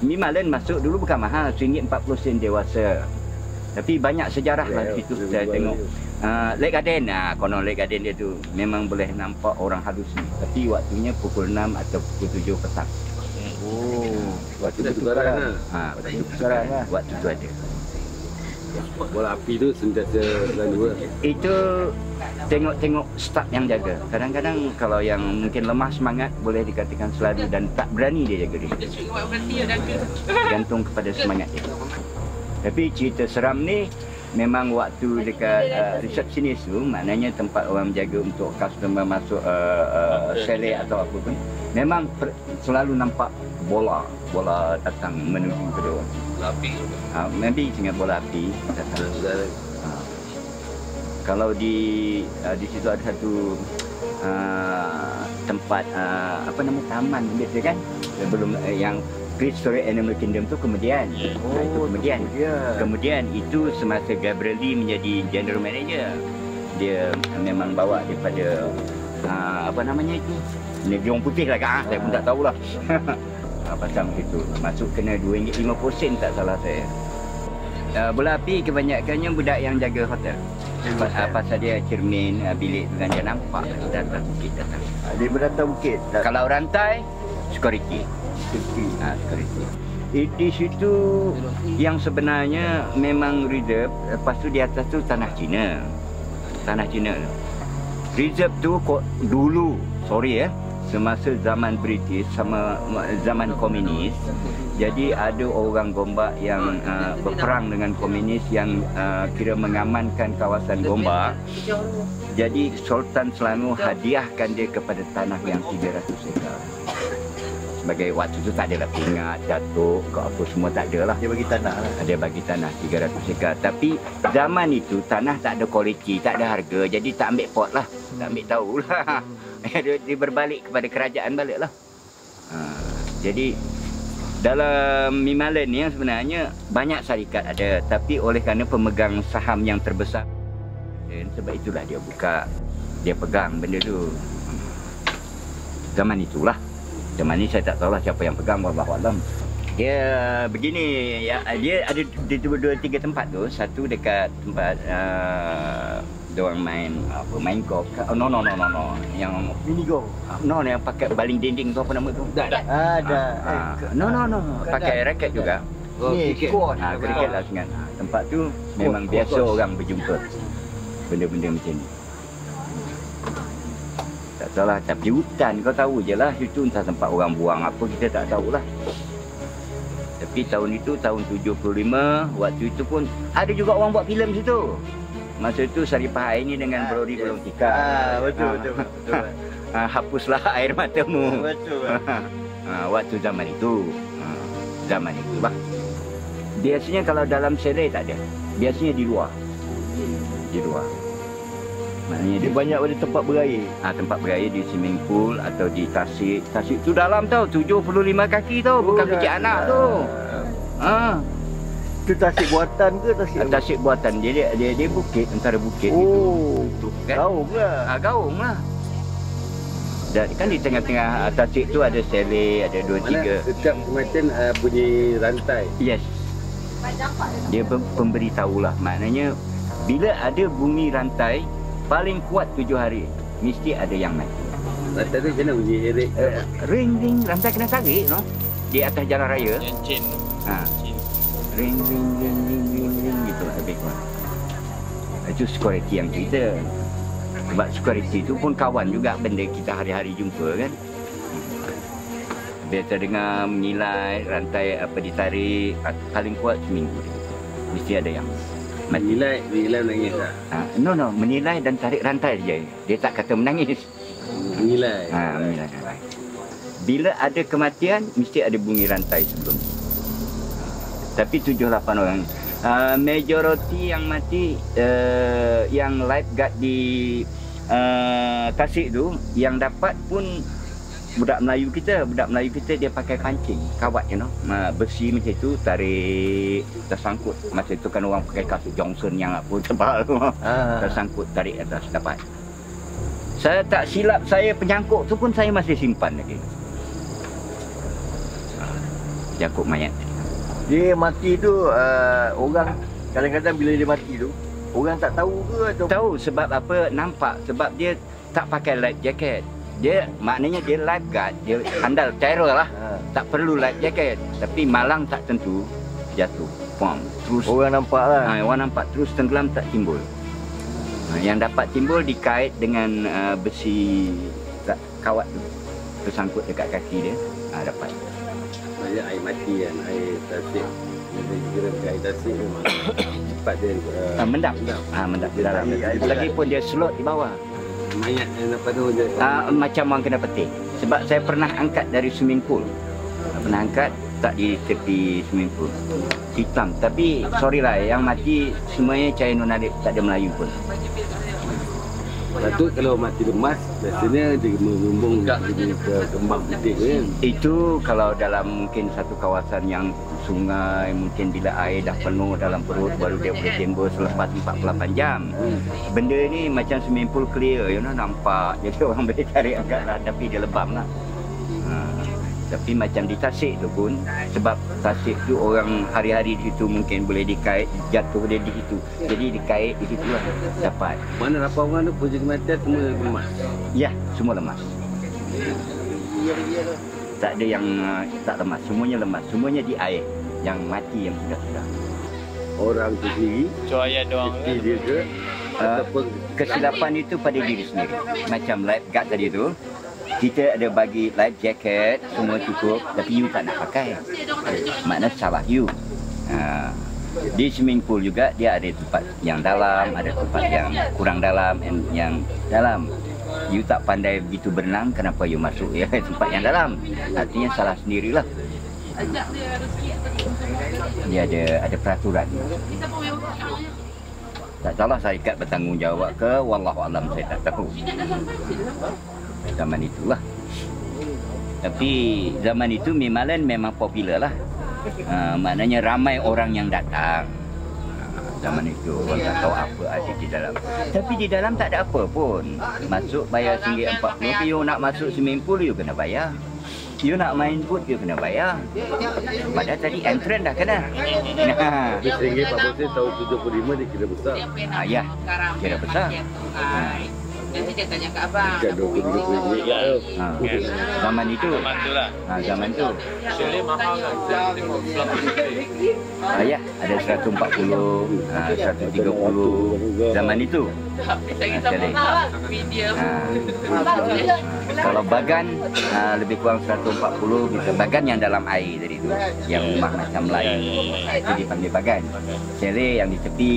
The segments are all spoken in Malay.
Mimalen masuk dulu bukan mahal, RM1.40 dewasa. Tapi banyak sejarah lah di situ saya tengok. Lake Garden, konon Lake Garden dia tu memang boleh nampak orang halus ni. Tapi waktunya pukul 6 atau pukul 7 petang. Oh, Waktu bertukaran lah. Waktu bertukaran lah. Waktu tu ada. Bola api tu sentiasa selalu lah. Itu tengok-tengok staf yang jaga. Kadang-kadang kalau yang mungkin lemah semangat boleh dikatakan selalu dan tak berani dia jaga dia. Gantung kepada semangat dia. Tapi cerita seram ni memang waktu dekat resepsionis tu, maknanya tempat orang menjaga untuk customer masuk chalet atau apa pun, memang selalu nampak bola datang menuju ke dia. Bola api. Maybe ingat bola api datang. Kalau di situ ada satu tempat apa nama, taman biasa kan, sebelum yang Prehistoric Animal Kingdom tu kemudian. Itu kemudian itu semasa Gabriel Lee menjadi general manager, dia memang bawa daripada apa namanya itu, negeri orang putih lah kan, saya pun tak tahulah. Pasang itu masuk kena RM2.50 tak salah saya. Bola api kebanyakannya budak yang jaga hotel. Pasal dia cermin bilik dengan dia nampak datang bukit datang. Dia berdata bukit. Kalau rantai security. Security. Di situ yang sebenarnya memang reserve, lepas tu di atas tu tanah Cina. Tanah Cina. Reserve tu dulu, semasa zaman British sama zaman komunis. Jadi ada orang Gombak yang berperang dengan komunis yang kira mengamankan kawasan Gombak. Jadi Sultan Selangor hadiahkan dia kepada tanah yang 300 ekar. Sebagai waktu tu tak ada lah pingat, datuk ke apa semua tak ada lah. Dia bagi tanah lah. Dia bagi tanah 300 ekar. Tapi zaman itu tanah tak ada kualiti, tak ada harga. Jadi tak ambil pot lah, tak ambil tahu lah. Dia berbalik kepada kerajaan balik lah. Jadi dalam Mimalen ni sebenarnya banyak syarikat ada. Tapi oleh kerana pemegang saham yang terbesar, sebab itulah dia buka, dia pegang benda tu. Zaman itulah. Zaman ni saya tak tahulah siapa yang pegang, wallahualam. Dia begini, ya, dia ada di 2-3 tempat tu. Satu dekat tempat diorang main golf. No. Yang mini golf. No, yang pakai baling dinding tu apa nama tu? Ada. No. Pakai raket juga. Ni squad. Kriket lah sangat. Tempat tu memang biasa orang berjumpa benda-benda macam ni. Tak salah, tapi hutan kau tahu je lah, situ entah tempat orang buang apa kita tak tahulah. Tapi tahun itu, tahun 75, waktu itu pun ada juga orang buat filem situ. Masa itu Saripah Aini dengan Brody Golontika. Betul. Hapuslah air matamu. Betul. Waktu zaman itu. Zaman itu lah. Biasanya kalau dalam chalet tak ada. Biasanya di luar. Di luar. Maknanya dia banyak pada tempat berair. Tempat berair di swimming pool atau di tasik. Tasik tu dalam tau, 75 kaki tau, bukan kecil anak tu. Itu tasik buatan ke tasik? Tasik buatan. Dia bukit, antara bukit gitu. Kan? Gaung lah. Gaung lah. Dan kan di tengah-tengah tasik tu ada chalet, ada 2-3. Setiap kematian bunyi rantai. Yes. Dia pemberitahulah. Maknanya bila ada bunyi rantai, paling kuat 7 hari mesti ada yang mati. Rantai tu macam mana bunyi erik? Ring, rantai kena tarik no? Di atas jalan raya. Chain. Ring gitu lah lebih kurang. Itu security yang cerita. Sebab security tu pun kawan juga benda kita hari-hari jumpa kan. Biasa dengar menilai rantai apa ditarik, paling kuat seminggu. Mesti ada yang menilai menangis tak? No, menilai dan tarik rantai je. Dia tak kata menangis. Menilai. Menilai rantai. Bila ada kematian, mesti ada bunyi rantai sebelum. Tapi 7-8 orang. Majoriti yang mati, yang lifeguard di Tasik tu, yang dapat pun budak Melayu kita dia pakai pancing, kawat besi macam tu, tarik, tersangkut. Masa tu kan orang pakai kasut Johnson yang apa tebal tu. Tersangkut, tarik atas, dapat. Saya tak silap, saya penyangkut tu pun saya masih simpan lagi. jangkut mayat. Dia mati tu orang kadang-kadang bila dia mati tu orang tak tahu ke atau Tahu sebab apa? Nampak sebab dia tak pakai life jacket. Dia maknanya dia lifeguard, dia handal terror lah. Tak perlu life jacket. Tapi malang tak tentu jatuh. Pom. Terus orang nampak lah. orang nampak terus tenggelam tak timbul. Yang dapat timbul dikait dengan besi kawat tu. Tersangkut dekat kaki dia. Dapat. Banyak air mati kan, air tasik. Bila kira air tasik memang cepat dia Mendap. Mendap di dalam. Lagipun dia slot di bawah. mayat yang apa tu je. Macam orang kena petik. Sebab saya pernah angkat dari swimming pool. Pernah angkat tak di tepi swimming pool. Hitam. Tapi sorry lah, yang mati semuanya Cahaya Nur Nadib, tak ada Melayu pun. Patut kalau mati lemas, biasanya dia merumbung ke kembang putih kan. Itu kalau dalam mungkin satu kawasan yang sungai, mungkin bila air dah penuh dalam perut baru dia boleh timbul selepas 48 jam. Benda ni macam swimming pool clear, nampak. Jadi orang boleh tarik angkat lah, tapi dia lebam lah. Tapi macam di Tasik tu pun, sebab Tasik tu orang hari-hari di situ mungkin boleh dikait, jatuh dia di situ. Jadi dikait di situ lah, dapat. Mana 8 orang tu projek kematian semua lemas? Ya, semua lemas. Tak ada yang tak lemas, semuanya lemas. Semuanya di air, yang mati yang sudah-sudah. Orang tu sendiri, dia ke? Ataupun Kesilapan itu pada diri sendiri. Macam lifeguard tadi tu, kita ada bagi life jacket, semua cukup, tapi you tak nak pakai. Maknanya salah you. Di swimming pool juga dia ada tempat yang dalam, ada tempat yang kurang dalam, yang dalam. You tak pandai begitu berenang, kenapa you masuk tempat yang dalam? Artinya salah sendirilah. Dia ada peraturan. Tak salah syarikat bertanggungjawab ke, wallahualam saya tak tahu. Zaman itulah. Tapi zaman itu Mimalan memang popular lah. Maknanya ramai orang yang datang. Zaman itu orang tak tahu apa ada di dalam. Tapi di dalam tak ada apa pun. Masuk bayar RM1.40. You nak masuk swimming pool, you kena bayar. You nak main boat, you kena bayar. Padahal tadi entrance dah kena. RM1.40 tahun 75 dia kira besar. Ya, kira besar. Nanti dia tanya ke abang. Dekat RM20. Zaman itu. Zaman tu. Ya, ada 140, 130 zaman itu. Kalau bagan lebih kurang 140, bisa bagan yang dalam air tadi tu, yang rumah macam lain. Itu dipanggil bagan. Sele yang di tepi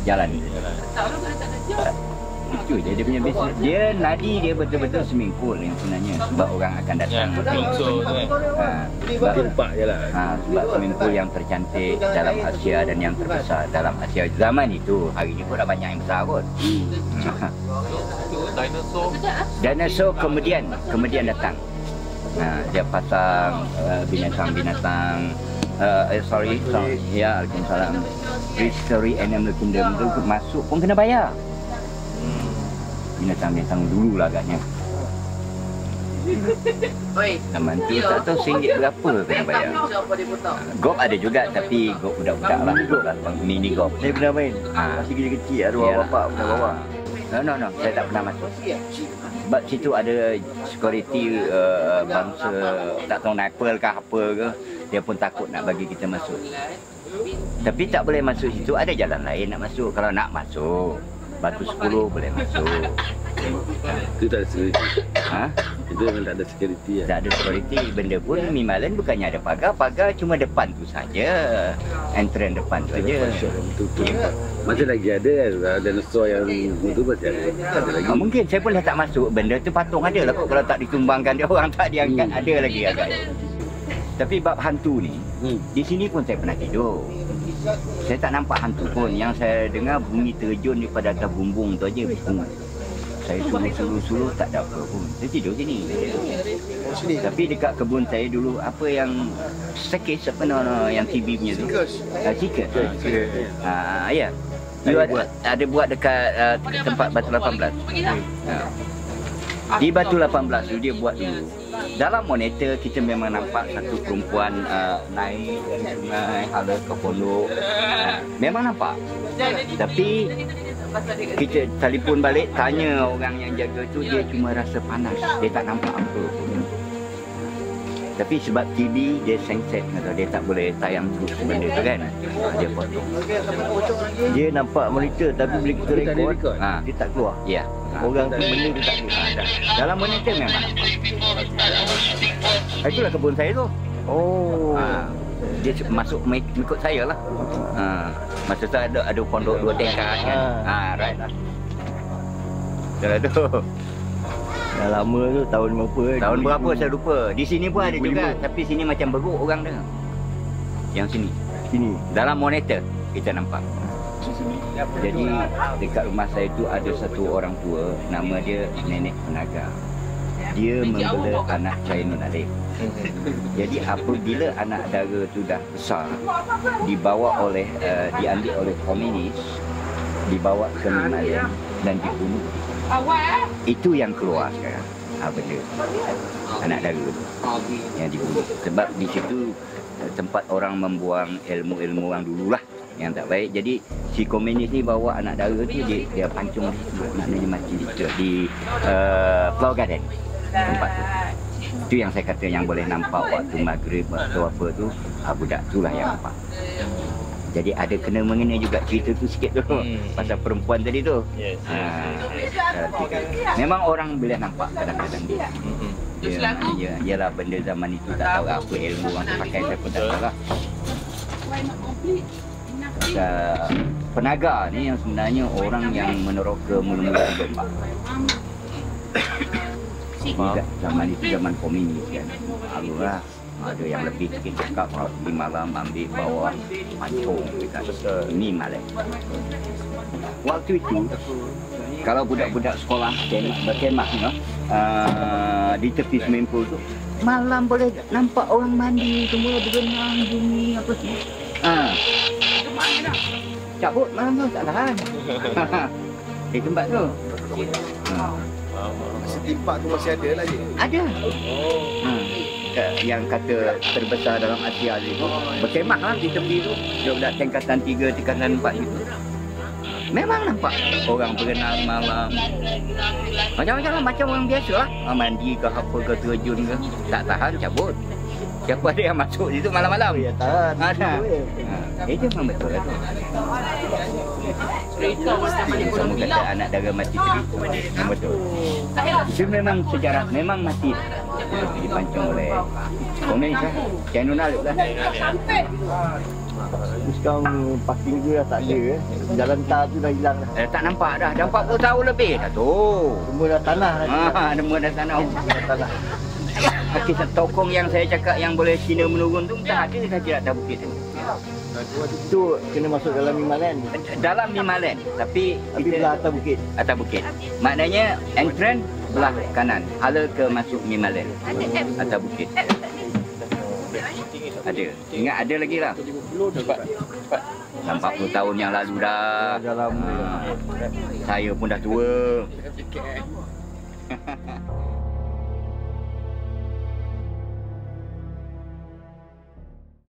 jalan. Itu dia punya bisnes. Dia nadi dia betul-betul swimming pool yang sebenarnya, sebab orang akan datang. Timpak je lah. Sebab swimming pool yang tercantik dalam Asia dan yang terbesar dalam Asia zaman itu. Hari ini pun dah banyak yang besar kot. Dinosaur kemudian datang. Dia pasang binatang-binatang. Ya, Waalaikumsalam. Prehistoric Animal Kingdom tu masuk pun kena bayar. Binatang-binatang dulu lah agaknya. Zaman tu tak tahu RM1 berapa kena bayar. Golf ada juga, tapi golf budak-budak lah. Mini golf. Saya pernah main. Masih kecil-kecil, ada orang bapak pernah bawa. No, saya tak pernah masuk. Sebab situ ada security bangsa, tak tahu sniper ke apa ke. Dia pun takut nak bagi kita masuk. Tapi tak boleh masuk situ, ada jalan lain nak masuk. Kalau nak masuk, Batu 10 boleh masuk. Itu tak ada security. Itu memang tak ada security lah. Tak ada security. Benda pun Mimalan bukannya ada pagar. Pagar cuma depan tu saja. Entrance depan tu saja. Masih lagi ada kan, dinosaur yang itu masih ada lagi. Mungkin saya pun dah tak masuk. Benda tu patung ada lah. Kalau tak ditumbangkan dia orang tak diangkat, ada lagi agaknya. Tapi bab hantu ni, di sini pun saya pernah tidur. Saya tak nampak hantu pun. Yang saya dengar bunyi terjun daripada atas bumbung tu aja. Saya suluh-suluh tak ada apa pun. Saya tidur sini. Tapi dekat kebun saya dulu, apa yang sekis apa nama yang TV punya tu? Ciket. Ya. You ada buat dekat tempat Batu 18. Di Batu 18 tu dia buat dulu. Dalam monitor kita memang nampak satu perempuan naik dari sungai, hala ke pondok. Memang nampak. Tapi kita telefon balik tanya orang yang jaga tu, dia cuma rasa panas. Dia tak nampak apa pun. Tapi sebab TV dia sensor atau dia tak boleh tayang terus benda tu kan. Dia potong. Dia nampak monitor tapi bila kita rekod, dia tak keluar. Ya. Orang tu benda dia tak keluar. Dalam monitor memang. Itulah kebun saya tu. Oh. Dia masuk ikut saya lah. Masa tu ada pondok 2 tingkat kan. Right lah. Dah tu. Dah lama tu, tahun berapa? Tahun berapa saya lupa. Di sini pun ada 2005. juga, tapi sini macam beruk orang dia. Yang sini. Sini. Dalam monitor kita nampak. Jadi dekat rumah saya tu ada satu orang tua, nama dia Nenek Penaga. Dia membela anak Cainun Alif. Jadi apabila anak dara tu dah besar, dibawa oleh diambil oleh komunis, dibawa ke Mimalen dan dibunuh. Itu yang keluar sekarang. Benda anak dara tu yang dibunuh. Sebab di situ tempat orang membuang ilmu-ilmu orang dululah yang tak baik. Jadi si komunis ni bawa anak dara tu, dia pancung di situ, maknanya mati di Flower Garden tempat tu. Itu yang saya kata yang boleh nampak waktu maghrib atau apa tu, budak tu lah yang nampak. Jadi ada kena mengena juga cerita tu sikit tu pasal perempuan tadi tu. Memang orang boleh nampak kadang-kadang dia. Ialah benda zaman itu tak tahu apa ilmu orang tu pakai, saya pun tak tahu lah. Penaga ni yang sebenarnya orang yang meneroka mula-mula Lembak. Juga zaman itu zaman komunis kan. Alulah ada yang lebih sikit cakap kalau di malam ambil bawa pancung dekat ini malam. Waktu itu kalau budak-budak sekolah dan berkemah di tepi swimming pool tu, malam boleh nampak orang mandi semua berenang bunyi apa semua. Cabut malam tu tak tahan. Di tempat tu. Setimpak tu masih ada lagi? Ada. Yang kata terbesar dalam Asia itu berkemah lah di tepi tu. Dia budak tingkatan 3, tingkatan 4 gitu. Memang nampak orang berenang malam. Macam-macam lah, macam orang biasa lah. Mandi ke apa ke, terjun ke. Tak tahan, cabut. Siapa ada yang masuk situ malam-malam? Ya tahan. Ada. Itu memang betul lah tu. Semua kata anak dara mati tadi. Memang betul. Itu memang sejarah, memang mati. Dipancung oleh komunis lah. Cainun Alif lah. Sekarang parking tu dah tak ada Jalan tar tu dah hilang dah. Tak nampak dah. Dah 40 tahun lebih dah tu. Semua dah tanah dah. Semua dah tanah. Tanah. Kisah tokong yang saya cakap yang boleh Cina menurun tu tak ada saja atas bukit tu. Tu kena masuk dalam Mimalen. Dalam Mimalen, tapi belah atas bukit. Atas bukit. Maknanya entrance belah kanan, hala ke masuk Mimalen. Atas bukit. Ada. Ingat ada lagi lah. 40 tahun yang lalu dah. Dah lama. Saya pun dah tua.